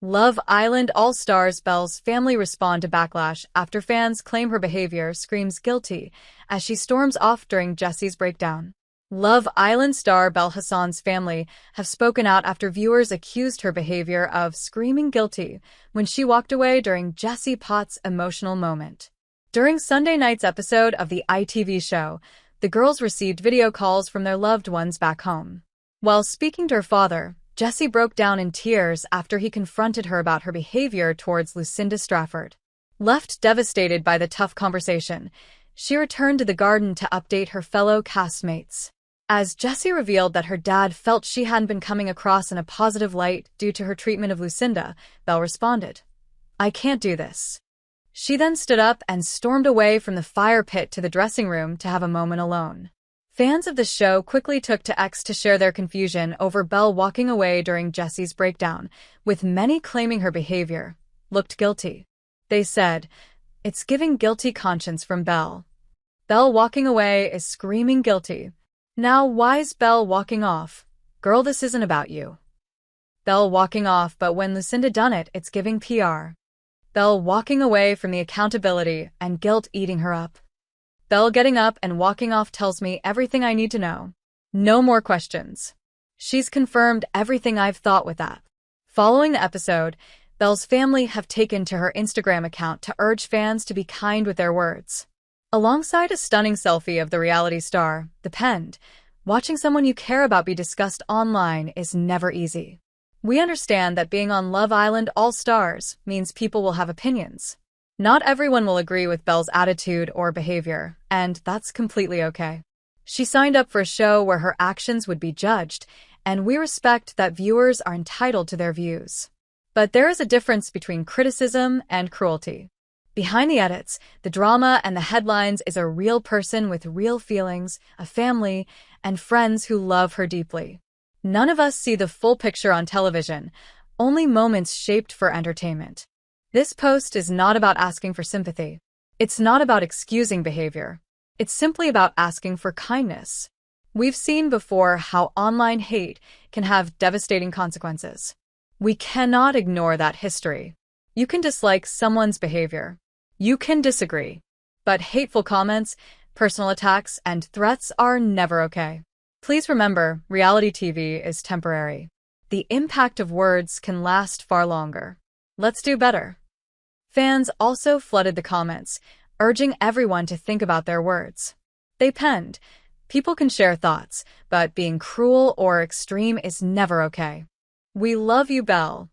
Love Island All Stars Belle's family respond to backlash after fans claim her behavior screams guilty as she storms off during Jessy's breakdown. Love Island star Belle Hassan's family have spoken out after viewers accused her behavior of screaming guilty when she walked away during Jessy Potts' emotional moment. During Sunday night's episode of the ITV show, the girls received video calls from their loved ones back home. While speaking to her father, Jessy broke down in tears after he confronted her about her behavior towards Lucinda Strafford. Left devastated by the tough conversation, she returned to the garden to update her fellow castmates. As Jessy revealed that her dad felt she hadn't been coming across in a positive light due to her treatment of Lucinda, Belle responded, "I can't do this." She then stood up and stormed away from the fire pit to the dressing room to have a moment alone. Fans of the show quickly took to X to share their confusion over Belle walking away during Jessy's breakdown, with many claiming her behavior looked guilty. They said, "It's giving guilty conscience from Belle. Belle walking away is screaming guilty. Now why's Belle walking off? Girl, this isn't about you." Belle walking off, but when Lucinda done it, it's giving PR. Belle walking away from the accountability and guilt eating her up. Belle getting up and walking off tells me everything I need to know. No more questions. She's confirmed everything I've thought with that. Following the episode, Belle's family have taken to her Instagram account to urge fans to be kind with their words. Alongside a stunning selfie of the reality star, the penned, "Watching someone you care about be discussed online is never easy. We understand that being on Love Island All Stars means people will have opinions. Not everyone will agree with Belle's attitude or behavior, and that's completely okay. She signed up for a show where her actions would be judged, and we respect that viewers are entitled to their views. But there is a difference between criticism and cruelty. Behind the edits, the drama, and the headlines is a real person with real feelings, a family, and friends who love her deeply. None of us see the full picture on television, only moments shaped for entertainment. This post is not about asking for sympathy. It's not about excusing behavior. It's simply about asking for kindness. We've seen before how online hate can have devastating consequences. We cannot ignore that history. You can dislike someone's behavior. You can disagree. But hateful comments, personal attacks, and threats are never okay. Please remember, reality TV is temporary. The impact of words can last far longer. Let's do better. Fans also flooded the comments, urging everyone to think about their words. They penned, "People can share thoughts, but being cruel or extreme is never okay. We love you, Belle.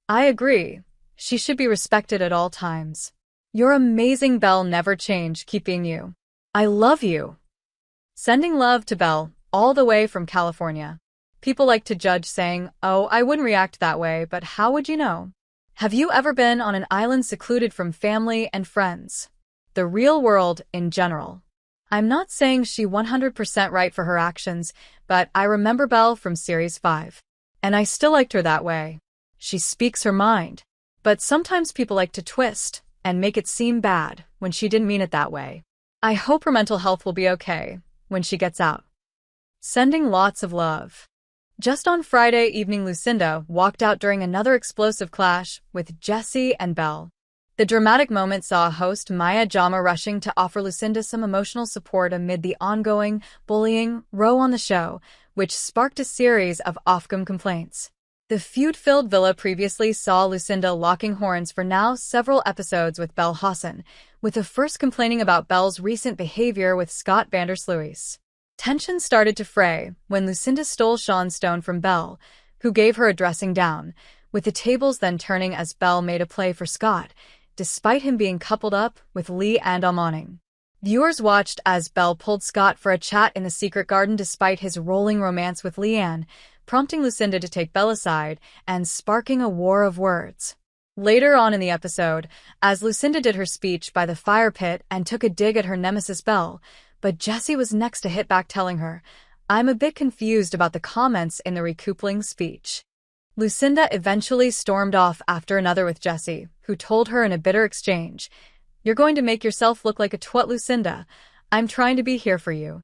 I agree. She should be respected at all times. You're amazing, Belle. Never change. Keep being you. I love you." Sending love to Belle, all the way from California. People like to judge, saying, "Oh, I wouldn't react that way," but how would you know? Have you ever been on an island secluded from family and friends? The real world in general. I'm not saying she 100% right for her actions, but I remember Belle from Series 5. And I still liked her that way. She speaks her mind. But sometimes people like to twist and make it seem bad when she didn't mean it that way. I hope her mental health will be okay when she gets out. Sending lots of love. Just on Friday evening, Lucinda walked out during another explosive clash with Jessy and Belle. The dramatic moment saw host Maya Jama rushing to offer Lucinda some emotional support amid the ongoing bullying row on the show, which sparked a series of off-cam complaints. The feud-filled villa previously saw Lucinda locking horns for now several episodes with Belle Hassan, with the first complaining about Belle's recent behavior with Scott Vandersluis. Tension started to fray when Lucinda stole Sean's stone from Belle, who gave her a dressing down, with the tables then turning as Belle made a play for Scott, despite him being coupled up with Lee and Almoning. Viewers watched as Belle pulled Scott for a chat in the secret garden despite his rolling romance with Leanne, prompting Lucinda to take Belle aside and sparking a war of words. Later on in the episode, as Lucinda did her speech by the fire pit and took a dig at her nemesis Belle, but Jessy was next to hit back telling her, "I'm a bit confused about the comments in the recoupling speech." Lucinda eventually stormed off after another with Jessy, who told her in a bitter exchange, "You're going to make yourself look like a twat, Lucinda. I'm trying to be here for you.